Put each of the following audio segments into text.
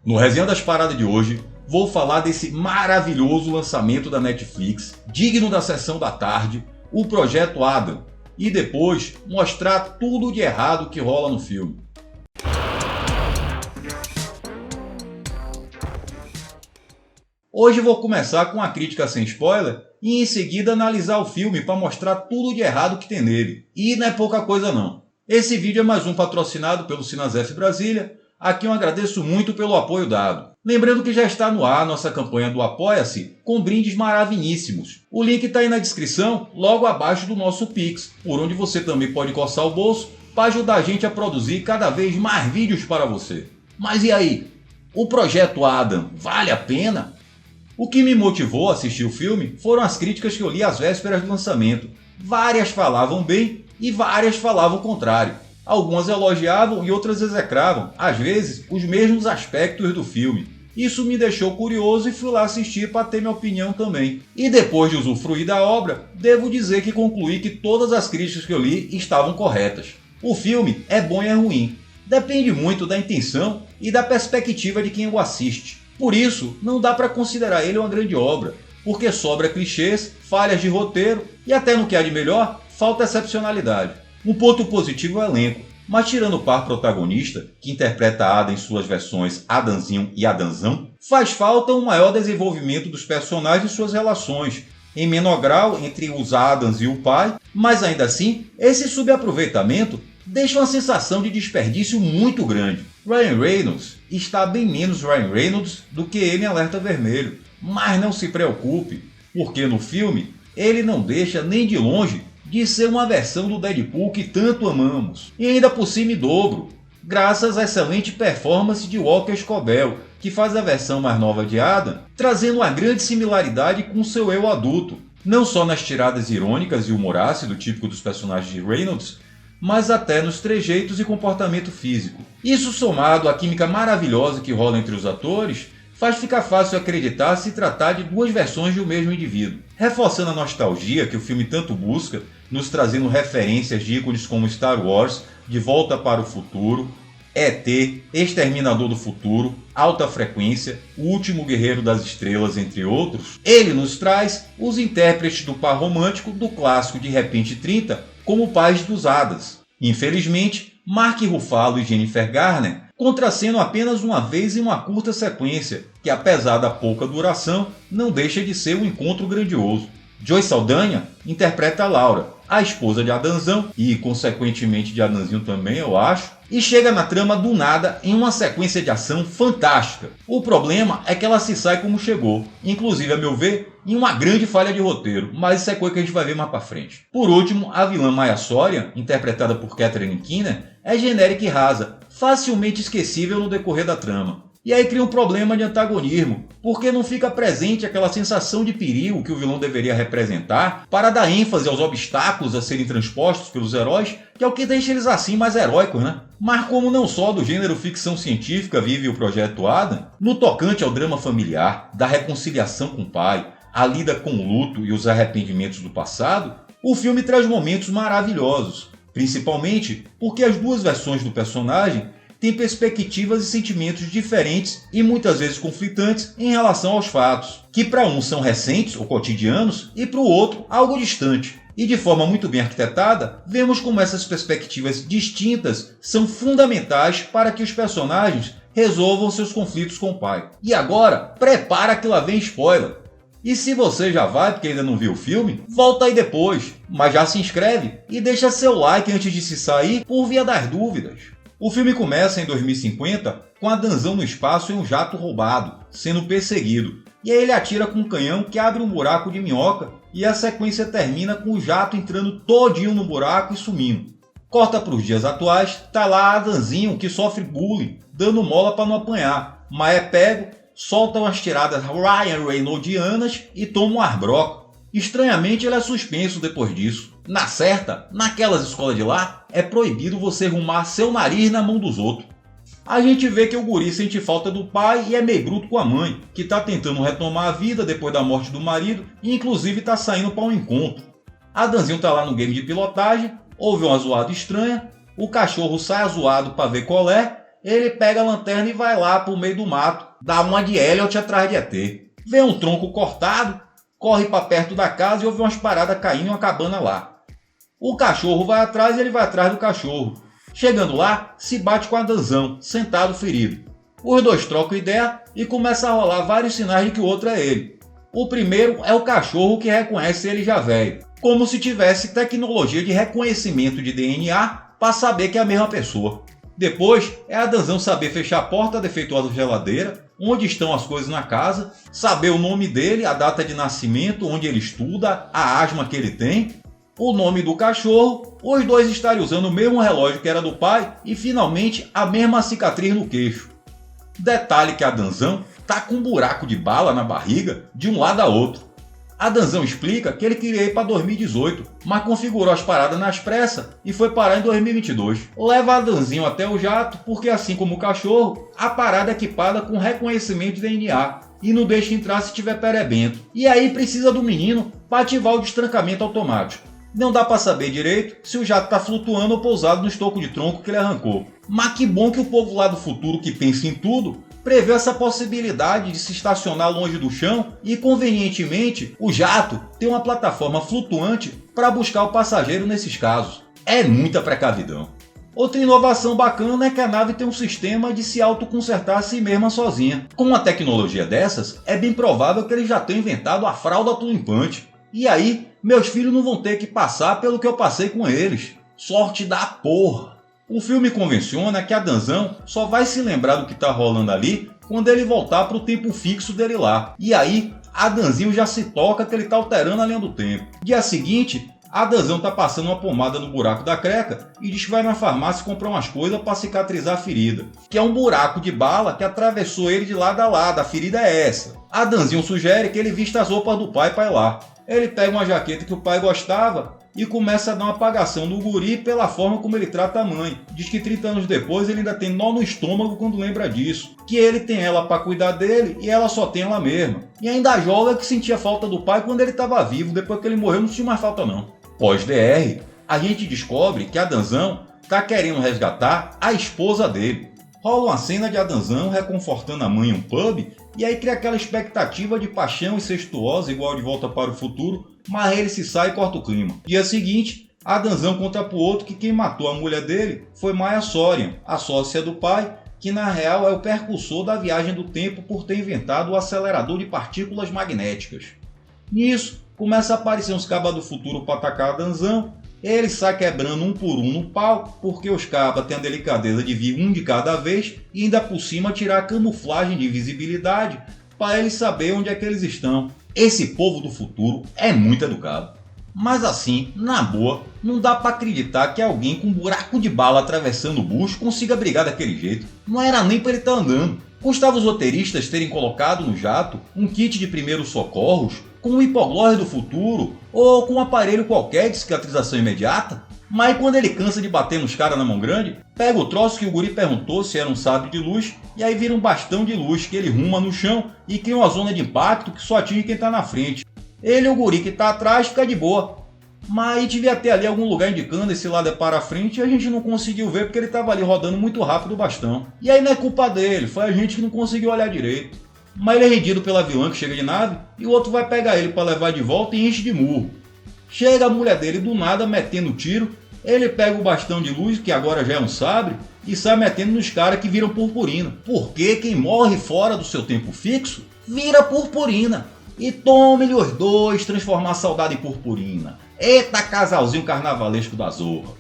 No Resenha das Paradas de hoje, vou falar desse maravilhoso lançamento da Netflix, digno da sessão da tarde, o Projeto Adam, e depois mostrar tudo de errado que rola no filme. Hoje vou começar com a crítica sem spoiler e em seguida analisar o filme para mostrar tudo de errado que tem nele. E não é pouca coisa não. Esse vídeo é mais um patrocinado pelo Sinasef Brasília. Aqui eu agradeço muito pelo apoio dado. Lembrando que já está no ar nossa campanha do Apoia-se com brindes maravilhíssimos. O link está aí na descrição, logo abaixo do nosso Pix, por onde você também pode coçar o bolso para ajudar a gente a produzir cada vez mais vídeos para você. Mas e aí? O Projeto Adam vale a pena? O que me motivou a assistir o filme foram as críticas que eu li às vésperas do lançamento. Várias falavam bem e várias falavam o contrário. Algumas elogiavam e outras execravam, às vezes, os mesmos aspectos do filme. Isso me deixou curioso e fui lá assistir para ter minha opinião também. E depois de usufruir da obra, devo dizer que concluí que todas as críticas que eu li estavam corretas. O filme é bom e é ruim. Depende muito da intenção e da perspectiva de quem o assiste. Por isso, não dá para considerar ele uma grande obra, porque sobra clichês, falhas de roteiro e até no que há de melhor, falta excepcionalidade. Um ponto positivo é o elenco, mas tirando o par protagonista, que interpreta Adam em suas versões Adanzinho e Adanzão, faz falta um maior desenvolvimento dos personagens e suas relações, em menor grau entre os Adams e o pai, mas ainda assim, esse subaproveitamento deixa uma sensação de desperdício muito grande. Ryan Reynolds está bem menos Ryan Reynolds do que ele em Alerta Vermelho, mas não se preocupe, porque no filme ele não deixa nem de longe de ser uma versão do Deadpool que tanto amamos, e ainda por cima em dobro, graças à excelente performance de Walker Scobell, que faz a versão mais nova de Adam, trazendo uma grande similaridade com seu eu adulto, não só nas tiradas irônicas e humor ácido típico dos personagens de Reynolds, mas até nos trejeitos e comportamento físico. Isso somado à química maravilhosa que rola entre os atores, faz ficar fácil acreditar se tratar de duas versões de um mesmo indivíduo, reforçando a nostalgia que o filme tanto busca, nos trazendo referências de ícones como Star Wars, De Volta para o Futuro, ET, Exterminador do Futuro, Alta Frequência, O Último Guerreiro das Estrelas, entre outros. Ele nos traz os intérpretes do par romântico do clássico De Repente 30 como pais dos Hadas. Infelizmente, Mark Ruffalo e Jennifer Garner contracenam apenas uma vez em uma curta sequência, que apesar da pouca duração, não deixa de ser um encontro grandioso. Joy Saldanha interpreta a Laura, a esposa de Adanzão, e consequentemente de Adanzinho também, eu acho, e chega na trama do nada em uma sequência de ação fantástica. O problema é que ela se sai como chegou, inclusive, a meu ver, em uma grande falha de roteiro, mas isso é coisa que a gente vai ver mais pra frente. Por último, a vilã Maya Soria, interpretada por Catherine Keener, é genérica e rasa, facilmente esquecível no decorrer da trama. E aí cria um problema de antagonismo, porque não fica presente aquela sensação de perigo que o vilão deveria representar para dar ênfase aos obstáculos a serem transpostos pelos heróis, que é o que deixa eles assim mais heróicos, né? Mas como não só do gênero ficção científica vive o Projeto Adam, no tocante ao drama familiar, da reconciliação com o pai, a lida com o luto e os arrependimentos do passado, o filme traz momentos maravilhosos, principalmente porque as duas versões do personagem têm perspectivas e sentimentos diferentes e muitas vezes conflitantes em relação aos fatos, que para um são recentes ou cotidianos e para o outro algo distante. E de forma muito bem arquitetada, vemos como essas perspectivas distintas são fundamentais para que os personagens resolvam seus conflitos com o pai. E agora, prepara que lá vem spoiler! E se você já vai porque ainda não viu o filme, volta aí depois, mas já se inscreve e deixa seu like antes de se sair por via das dúvidas. O filme começa em 2050 com Adanzão no espaço em um jato roubado, sendo perseguido, e aí ele atira com um canhão que abre um buraco de minhoca e a sequência termina com o jato entrando todinho no buraco e sumindo. Corta para os dias atuais, tá lá Adanzinho que sofre bullying, dando mola para não apanhar, mas é pego, solta umas tiradas Ryan Reynoldianas e toma um arbroca. Estranhamente ele é suspenso depois disso. Na certa, naquelas escolas de lá, é proibido você arrumar seu nariz na mão dos outros. A gente vê que o guri sente falta do pai e é meio bruto com a mãe, que está tentando retomar a vida depois da morte do marido e inclusive está saindo para um encontro. Adanzinho tá lá no game de pilotagem, ouve uma zoada estranha, o cachorro sai azoado para ver qual é ele pega a lanterna e vai lá pro meio do mato, dá uma de Elliot atrás de ET. Vê um tronco cortado, corre para perto da casa e ouve umas paradas caindo em uma cabana lá. O cachorro vai atrás e ele vai atrás do cachorro. Chegando lá, se bate com Adanzão, sentado ferido. Os dois trocam ideia e começa a rolar vários sinais de que o outro é ele. O primeiro é o cachorro que reconhece ele já velho, como se tivesse tecnologia de reconhecimento de DNA para saber que é a mesma pessoa. Depois é Adanzão saber fechar a porta da defeituosa geladeira, onde estão as coisas na casa, saber o nome dele, a data de nascimento, onde ele estuda, a asma que ele tem, o nome do cachorro, os dois estarem usando o mesmo relógio que era do pai e finalmente a mesma cicatriz no queixo. Detalhe que Adanzão tá com um buraco de bala na barriga de um lado a outro. Adanzão explica que ele queria ir para 2018, mas configurou as paradas nas pressas e foi parar em 2022. Leva Adanzinho até o jato porque, assim como o cachorro, a parada é equipada com reconhecimento de DNA e não deixa entrar se tiver perebento. E aí precisa do menino para ativar o destrancamento automático. Não dá para saber direito se o jato está flutuando ou pousado no estoco de tronco que ele arrancou. Mas que bom que o povo lá do futuro que pensa em tudo prevê essa possibilidade de se estacionar longe do chão e, convenientemente, o jato tem uma plataforma flutuante para buscar o passageiro nesses casos. É muita precavidão. Outra inovação bacana é que a nave tem um sistema de se autoconsertar a si mesma sozinha. Com uma tecnologia dessas, é bem provável que eles já tenham inventado a fralda autolimpante. E aí, meus filhos não vão ter que passar pelo que eu passei com eles. Sorte da porra! O filme convenciona que Adanzão só vai se lembrar do que tá rolando ali quando ele voltar pro tempo fixo dele lá. E aí, Adanzinho já se toca que ele tá alterando a linha do tempo. Dia seguinte, Adanzão tá passando uma pomada no buraco da creca e diz que vai na farmácia comprar umas coisas para cicatrizar a ferida. Que é um buraco de bala que atravessou ele de lado a lado, a ferida é essa. Adanzinho sugere que ele vista as roupas do pai para ir lá. Ele pega uma jaqueta que o pai gostava e começa a dar uma apagação no guri pela forma como ele trata a mãe. Diz que 30 anos depois ele ainda tem nó no estômago quando lembra disso. Que ele tem ela para cuidar dele e ela só tem ela mesma. E ainda joga que sentia falta do pai quando ele estava vivo, depois que ele morreu não sentiu mais falta não. Pós-DR, a gente descobre que Adanzão está querendo resgatar a esposa dele. Rola uma cena de Adanzão reconfortando a mãe em um pub e aí cria aquela expectativa de paixão incestuosa igual De Volta para o Futuro, mas ele se sai e corta o clima. Dia seguinte, Adanzão conta pro outro que quem matou a mulher dele foi Maya Sorian, a sócia do pai, que na real é o percursor da viagem do tempo por ter inventado o acelerador de partículas magnéticas. Nisso, começa a aparecer uns cabas do futuro para atacar Adanzão. Ele sai quebrando um por um no pau, porque os cabas têm a delicadeza de vir um de cada vez e ainda por cima tirar a camuflagem de visibilidade para eles saber onde é que eles estão. Esse povo do futuro é muito educado. Mas assim, na boa, não dá para acreditar que alguém com um buraco de bala atravessando o bucho consiga brigar daquele jeito. Não era nem para ele estar andando. Custava os roteiristas terem colocado no jato um kit de primeiros socorros com um hipoglós do futuro ou com um aparelho qualquer de cicatrização imediata. Mas quando ele cansa de bater nos caras na mão grande, pega o troço que o guri perguntou se era um sabre de luz e aí vira um bastão de luz que ele ruma no chão e cria uma zona de impacto que só atinge quem tá na frente. Ele e o guri que tá atrás fica de boa. Mas devia ter ali algum lugar indicando esse lado é para frente e a gente não conseguiu ver porque ele tava ali rodando muito rápido o bastão. E aí não é culpa dele, foi a gente que não conseguiu olhar direito. Mas ele é rendido pela vilã que chega de nave e o outro vai pegar ele para levar de volta e enche de murro. Chega a mulher dele do nada metendo tiro, ele pega o bastão de luz, que agora já é um sabre, e sai metendo nos caras que viram purpurina. Porque quem morre fora do seu tempo fixo, vira purpurina. E tome-lhe os dois transformar a saudade em purpurina. Eita casalzinho carnavalesco da zorra.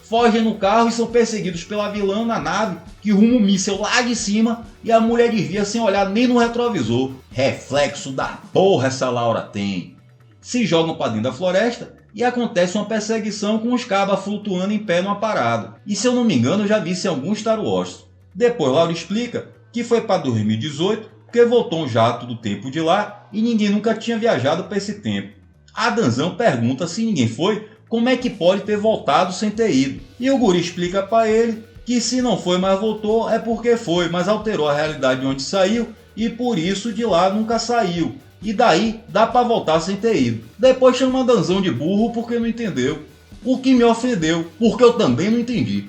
Fogem no carro e são perseguidos pela vilã na nave, que ruma um míssel lá de cima e a mulher desvia sem olhar nem no retrovisor. Reflexo da porra essa Laura tem. Se jogam para dentro da floresta e acontece uma perseguição com os cabas flutuando em pé numa parada. E se eu não me engano eu já vi isso em alguns Star Wars. Depois Laura explica que foi para 2018 porque voltou um jato do tempo de lá e ninguém nunca tinha viajado para esse tempo. Adanzão pergunta se ninguém foi, como é que pode ter voltado sem ter ido? E o guri explica para ele que se não foi mas voltou é porque foi, mas alterou a realidade de onde saiu e por isso de lá nunca saiu. E daí dá para voltar sem ter ido. Depois chama Adanzão de burro porque não entendeu. O que me ofendeu, porque eu também não entendi.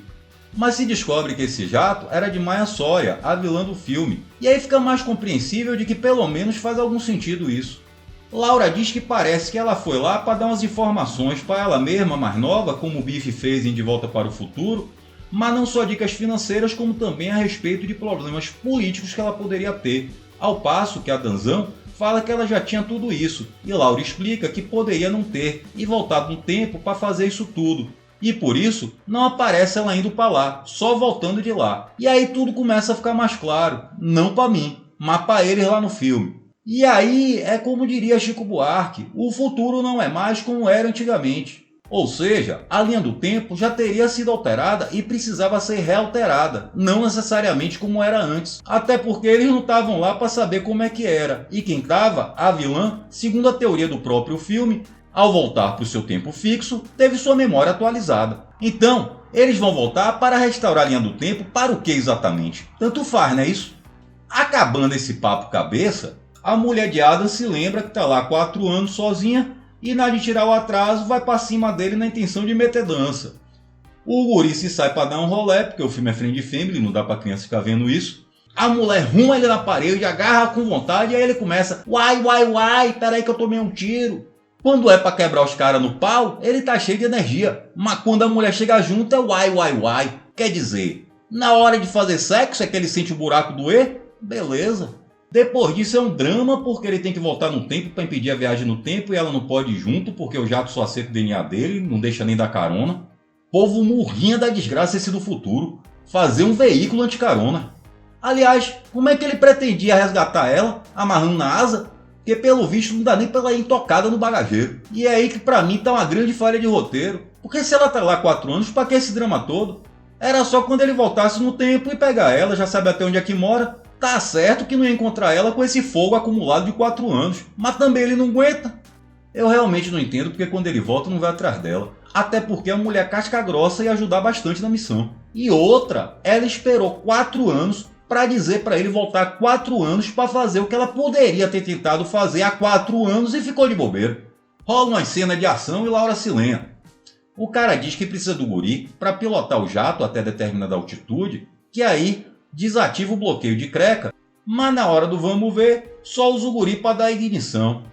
Mas se descobre que esse jato era de Maya Sawyer, a vilã do filme, e aí fica mais compreensível de que pelo menos faz algum sentido isso. Laura diz que parece que ela foi lá para dar umas informações para ela mesma, mais nova, como o Biff fez em De Volta para o Futuro, mas não só dicas financeiras, como também a respeito de problemas políticos que ela poderia ter, ao passo que a Danzão fala que ela já tinha tudo isso, e Laura explica que poderia não ter e voltado no tempo para fazer isso tudo. E por isso, não aparece ela indo para lá, só voltando de lá. E aí tudo começa a ficar mais claro, não para mim, mas para eles lá no filme. E aí é como diria Chico Buarque, o futuro não é mais como era antigamente. Ou seja, a linha do tempo já teria sido alterada e precisava ser realterada, não necessariamente como era antes. Até porque eles não estavam lá para saber como é que era. E quem estava, a vilã, segundo a teoria do próprio filme, ao voltar para o seu tempo fixo, teve sua memória atualizada. Então, eles vão voltar para restaurar a linha do tempo para o que exatamente? Tanto faz, não é isso? Acabando esse papo cabeça, a mulher de Adam se lembra que está lá há 4 anos sozinha e na de tirar o atraso vai para cima dele na intenção de meter dança. O guri se sai para dar um rolê, porque o filme é friend family, não dá para criança ficar vendo isso. A mulher ruma ele na parede, agarra com vontade e aí ele começa: uai, peraí que eu tomei um tiro. Quando é para quebrar os caras no pau, ele tá cheio de energia. Mas quando a mulher chega junto é uai. Quer dizer, na hora de fazer sexo é que ele sente o buraco doer? Beleza. Depois disso é um drama porque ele tem que voltar no tempo para impedir a viagem no tempo e ela não pode ir junto porque o jato só aceita o DNA dele, não deixa nem dar carona. Povo morrinha da desgraça esse do futuro. Fazer um veículo anticarona. Aliás, como é que ele pretendia resgatar ela, amarrando na asa? Porque pelo visto não dá nem pra ela ir intocada no bagageiro. E é aí que pra mim tá uma grande falha de roteiro. Porque se ela tá lá 4 anos, pra que esse drama todo? Era só quando ele voltasse no tempo e pegar ela, já sabe até onde é que mora. Tá certo que não ia encontrar ela com esse fogo acumulado de 4 anos, mas também ele não aguenta. Eu realmente não entendo porque quando ele volta não vai atrás dela. Até porque a mulher casca grossa ia ajudar bastante na missão. E outra, ela esperou 4 anos para dizer para ele voltar 4 anos para fazer o que ela poderia ter tentado fazer há 4 anos e ficou de bobeira. Rola uma cena de ação e Laura se lenha. O cara diz que precisa do guri para pilotar o jato até determinada altitude, que aí desativa o bloqueio de creca, mas na hora do vamos ver, só usa o guri para dar ignição.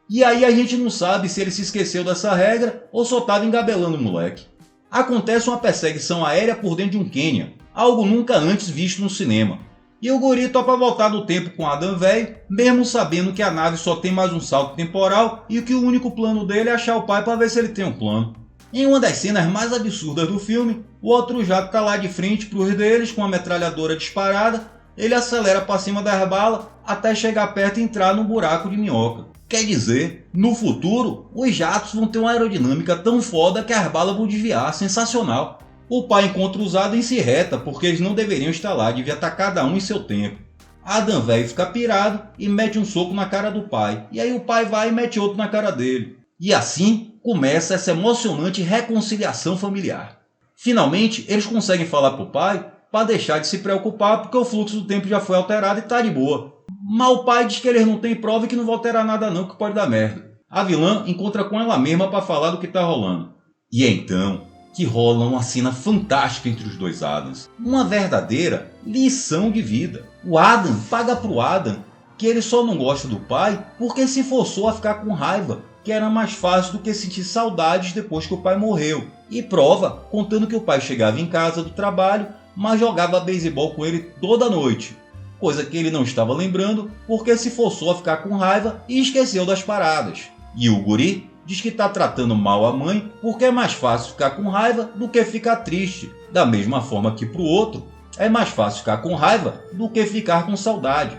E aí a gente não sabe se ele se esqueceu dessa regra ou só estava engabelando o moleque. Acontece uma perseguição aérea por dentro de um Canyon, algo nunca antes visto no cinema. E o guri topa voltar do tempo com Adam velho, mesmo sabendo que a nave só tem mais um salto temporal e que o único plano dele é achar o pai para ver se ele tem um plano. Em uma das cenas mais absurdas do filme, o outro jato está lá de frente para os deles com a metralhadora disparada, ele acelera para cima das balas até chegar perto e entrar no buraco de minhoca. Quer dizer, no futuro, os jatos vão ter uma aerodinâmica tão foda que as balas vão desviar, sensacional. O pai encontra os Adam e se reta porque eles não deveriam estar lá, devia estar cada um em seu tempo. Adam velho fica pirado e mete um soco na cara do pai, e aí o pai vai e mete outro na cara dele. E assim começa essa emocionante reconciliação familiar. Finalmente, eles conseguem falar pro pai para deixar de se preocupar porque o fluxo do tempo já foi alterado e tá de boa. Mas o pai diz que eles não têm prova e que não vai alterar nada não, que pode dar merda. A vilã encontra com ela mesma para falar do que tá rolando. E é então que rola uma cena fantástica entre os dois Adams. Uma verdadeira lição de vida. O Adam paga pro Adam que ele só não gosta do pai porque se forçou a ficar com raiva, que era mais fácil do que sentir saudades depois que o pai morreu. E prova, contando que o pai chegava em casa do trabalho, mas jogava beisebol com ele toda noite. Coisa que ele não estava lembrando porque se forçou a ficar com raiva e esqueceu das paradas. E o guri diz que está tratando mal a mãe porque é mais fácil ficar com raiva do que ficar triste. Da mesma forma que para o outro, é mais fácil ficar com raiva do que ficar com saudade.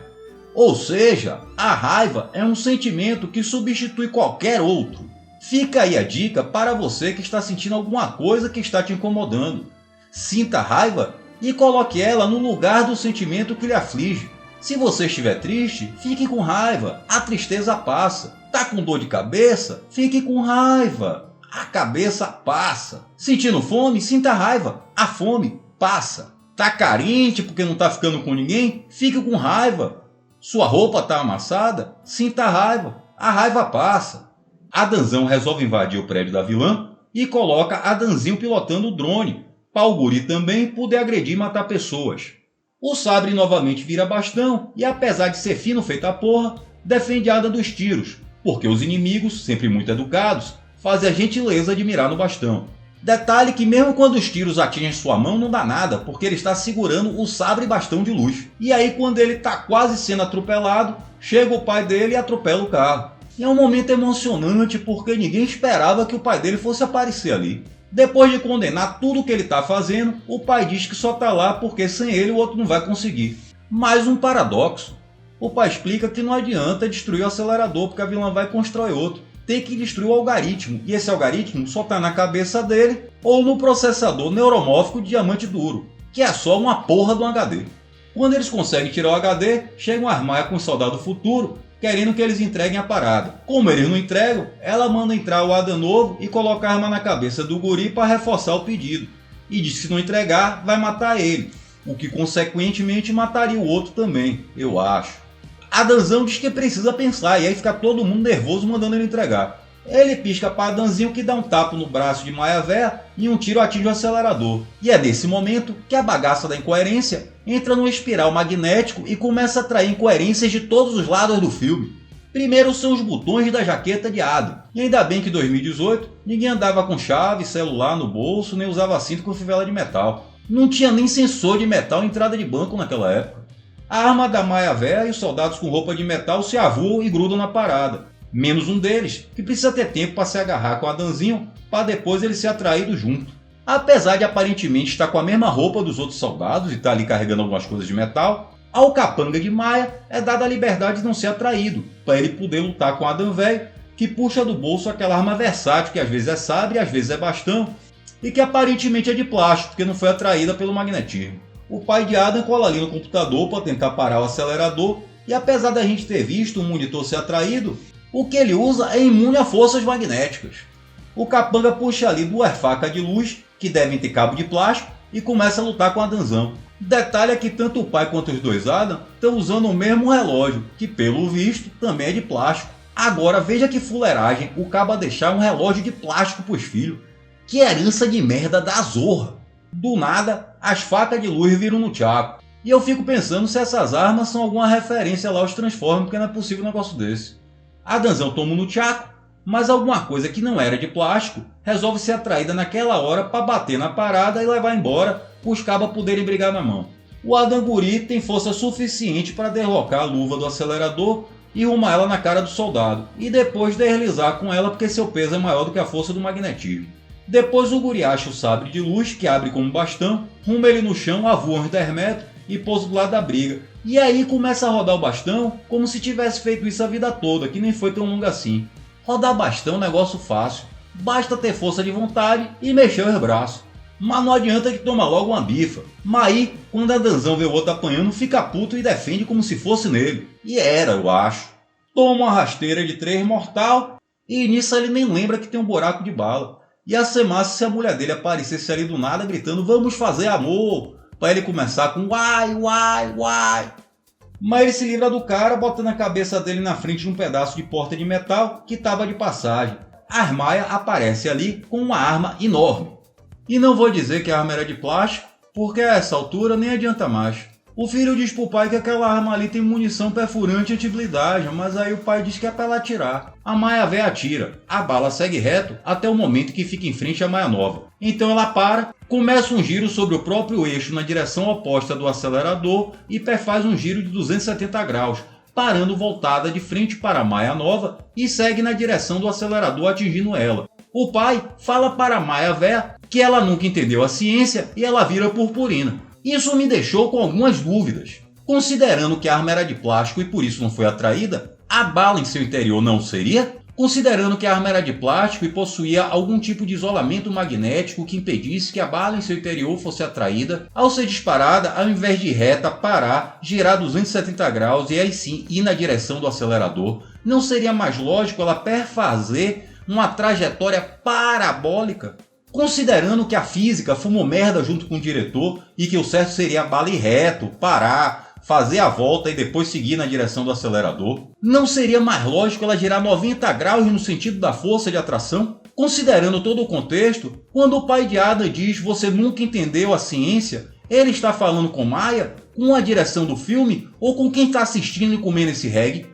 Ou seja, a raiva é um sentimento que substitui qualquer outro. Fica aí a dica para você que está sentindo alguma coisa que está te incomodando. Sinta a raiva e coloque ela no lugar do sentimento que lhe aflige. Se você estiver triste, fique com raiva, a tristeza passa. Tá com dor de cabeça? Fique com raiva, a cabeça passa. Sentindo fome? Sinta raiva, a fome passa. Tá carente porque não tá ficando com ninguém? Fique com raiva. Sua roupa tá amassada? Sinta raiva, a raiva passa. Adanzão resolve invadir o prédio da vilã e coloca Adanzinho pilotando o drone, para o guri também poder agredir e matar pessoas. O sabre novamente vira bastão e, apesar de ser fino feito a porra, defende a Adam dos tiros, porque os inimigos, sempre muito educados, fazem a gentileza de mirar no bastão. Detalhe que mesmo quando os tiros atingem sua mão não dá nada, porque ele está segurando o sabre bastão de luz. E aí quando ele está quase sendo atropelado, chega o pai dele e atropela o carro. E é um momento emocionante porque ninguém esperava que o pai dele fosse aparecer ali. Depois de condenar tudo o que ele está fazendo, o pai diz que só está lá porque sem ele o outro não vai conseguir. Mais um paradoxo. O pai explica que não adianta destruir o acelerador porque a vilã vai constrói outro. Tem que destruir o algoritmo, e esse algoritmo só está na cabeça dele ou no processador neuromórfico de diamante duro, que é só uma porra do HD. Quando eles conseguem tirar o HD, chega um armaia com o soldado futuro, querendo que eles entreguem a parada. Como eles não entregam, ela manda entrar o Adam novo e coloca a arma na cabeça do guri para reforçar o pedido. E diz que se não entregar, vai matar ele, o que consequentemente mataria o outro também, eu acho. Adanzão diz que precisa pensar e aí fica todo mundo nervoso mandando ele entregar. Ele pisca para Adanzinho que dá um tapa no braço de Maia Véia e um tiro atinge o acelerador. E é nesse momento que a bagaça da incoerência entra num espiral magnético e começa a atrair incoerências de todos os lados do filme. Primeiro são os botões da jaqueta de Adam. E ainda bem que em 2018 ninguém andava com chave, celular no bolso, nem usava cinto com fivela de metal. Não tinha nem sensor de metal em entrada de banco naquela época. A arma da Maia Véia e os soldados com roupa de metal se avoam e grudam na parada. Menos um deles, que precisa ter tempo para se agarrar com Adanzinho para depois ele ser atraído junto. Apesar de aparentemente estar com a mesma roupa dos outros soldados e estar ali carregando algumas coisas de metal, ao capanga de Maia é dada a liberdade de não ser atraído, para ele poder lutar com Adam Velho, que puxa do bolso aquela arma versátil que às vezes é sabre e às vezes é bastão, e que aparentemente é de plástico, porque não foi atraída pelo magnetismo. O pai de Adam cola ali no computador para tentar parar o acelerador, e apesar da gente ter visto o monitor ser atraído, o que ele usa é imune a forças magnéticas. O capanga puxa ali duas facas de luz, que devem ter cabo de plástico, e começa a lutar com a Adanzão. Detalhe é que tanto o pai quanto os dois Adam estão usando o mesmo relógio, que pelo visto também é de plástico. Agora veja que fuleiragem o caba deixar um relógio de plástico pros filhos. Que herança de merda da zorra! Do nada, as facas de luz viram no tchaco. E eu fico pensando se essas armas são alguma referência lá aos Transformers, porque não é possível um negócio desse. Adanzão toma no tchaco, mas alguma coisa que não era de plástico resolve ser atraída naquela hora para bater na parada e levar embora para os cabas poderem brigar na mão. O Adam Guri tem força suficiente para derrocar a luva do acelerador e rumar ela na cara do soldado, e depois deslizar com ela porque seu peso é maior do que a força do magnetismo. Depois o guri acha o sabre de luz, que abre como bastão, ruma ele no chão, avua uns 10 metros e pousa do lado da briga. E aí começa a rodar o bastão como se tivesse feito isso a vida toda, que nem foi tão longo assim. Rodar bastão é um negócio fácil, basta ter força de vontade e mexer os braços. Mas não adianta que toma logo uma bifa. Mas aí, quando a Danzão vê o outro apanhando, fica puto e defende como se fosse nele. E era, eu acho. Toma uma rasteira de 3 mortal e nisso ele nem lembra que tem um buraco de bala. Ia ser massa se a mulher dele aparecesse ali do nada gritando "Vamos fazer amor!" para ele começar com "Uai, uai, uai!" Mas ele se livra do cara botando a cabeça dele na frente de um pedaço de porta de metal que estava de passagem. A Armaia aparece ali com uma arma enorme. E não vou dizer que a arma era de plástico, porque a essa altura nem adianta mais. O filho diz pro pai que aquela arma ali tem munição perfurante e anti-blindagem, mas aí o pai diz que é para ela atirar. A Maia Véia atira, a bala segue reto até o momento que fica em frente à Maia Nova. Então ela para, começa um giro sobre o próprio eixo na direção oposta do acelerador e faz um giro de 270 graus, parando voltada de frente para a Maia Nova e segue na direção do acelerador atingindo ela. O pai fala para a Maia Véia que ela nunca entendeu a ciência e ela vira purpurina. Isso me deixou com algumas dúvidas. Considerando que a arma era de plástico e por isso não foi atraída, a bala em seu interior não seria? Considerando que a arma era de plástico e possuía algum tipo de isolamento magnético que impedisse que a bala em seu interior fosse atraída, ao ser disparada, ao invés de reta, parar, girar 270 graus e aí sim ir na direção do acelerador, não seria mais lógico ela perfazer uma trajetória parabólica? Considerando que a física fumou merda junto com o diretor e que o certo seria a bala ir reto, parar, fazer a volta e depois seguir na direção do acelerador, não seria mais lógico ela girar 90 graus no sentido da força de atração? Considerando todo o contexto, quando o pai de Adam diz "você nunca entendeu a ciência", ele está falando com Maia, com a direção do filme ou com quem está assistindo e comendo esse reggae?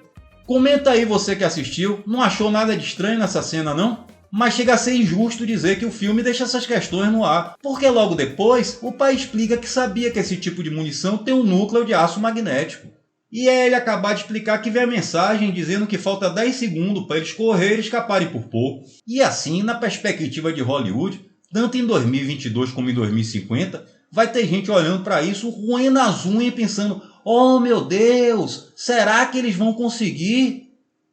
Comenta aí você que assistiu, não achou nada de estranho nessa cena não? Mas chega a ser injusto dizer que o filme deixa essas questões no ar, porque logo depois o pai explica que sabia que esse tipo de munição tem um núcleo de aço magnético. E é ele acabar de explicar que vê a mensagem dizendo que falta 10 segundos para eles correrem e escaparem por pouco. E assim, na perspectiva de Hollywood, tanto em 2022 como em 2050, vai ter gente olhando para isso roendo as unhas e pensando "oh meu Deus, será que eles vão conseguir?"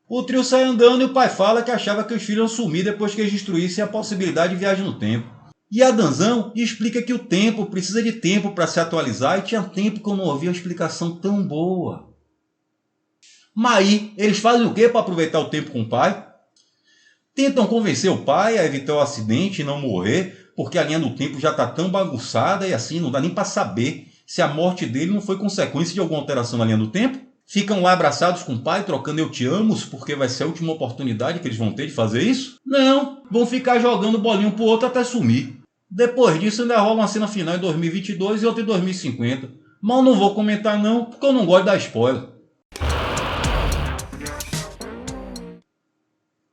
O trio sai andando e o pai fala que achava que os filhos iam sumir depois que eles destruíssem a possibilidade de viagem no tempo. E Adanzão explica que o tempo precisa de tempo para se atualizar e tinha tempo que eu não ouvia uma explicação tão boa. Mas aí, eles fazem o que para aproveitar o tempo com o pai? Tentam convencer o pai a evitar o acidente e não morrer, porque a linha do tempo já está tão bagunçada e assim não dá nem para saber se a morte dele não foi consequência de alguma alteração na linha do tempo. Ficam lá abraçados com o pai, trocando "eu te amo", porque vai ser a última oportunidade que eles vão ter de fazer isso? Não, vão ficar jogando bolinho pro outro até sumir. Depois disso ainda rola uma cena final em 2022 e outra em 2050. Mas eu não vou comentar não, porque eu não gosto de dar spoiler.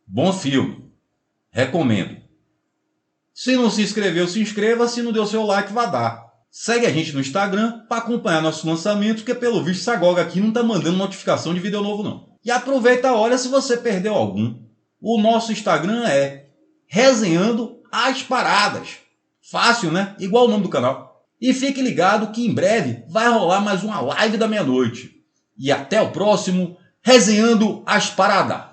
Bom filme. Recomendo. Se não se inscreveu, se inscreva. Se não deu seu like, vá dar. Segue a gente no Instagram para acompanhar nossos lançamentos, porque pelo visto Sagoga aqui não está mandando notificação de vídeo novo não. E aproveita a hora se você perdeu algum. O nosso Instagram é Resenhando as Paradas. Fácil, né? Igual o nome do canal. E fique ligado que em breve vai rolar mais uma live da meia-noite. E até o próximo Resenhando as Paradas.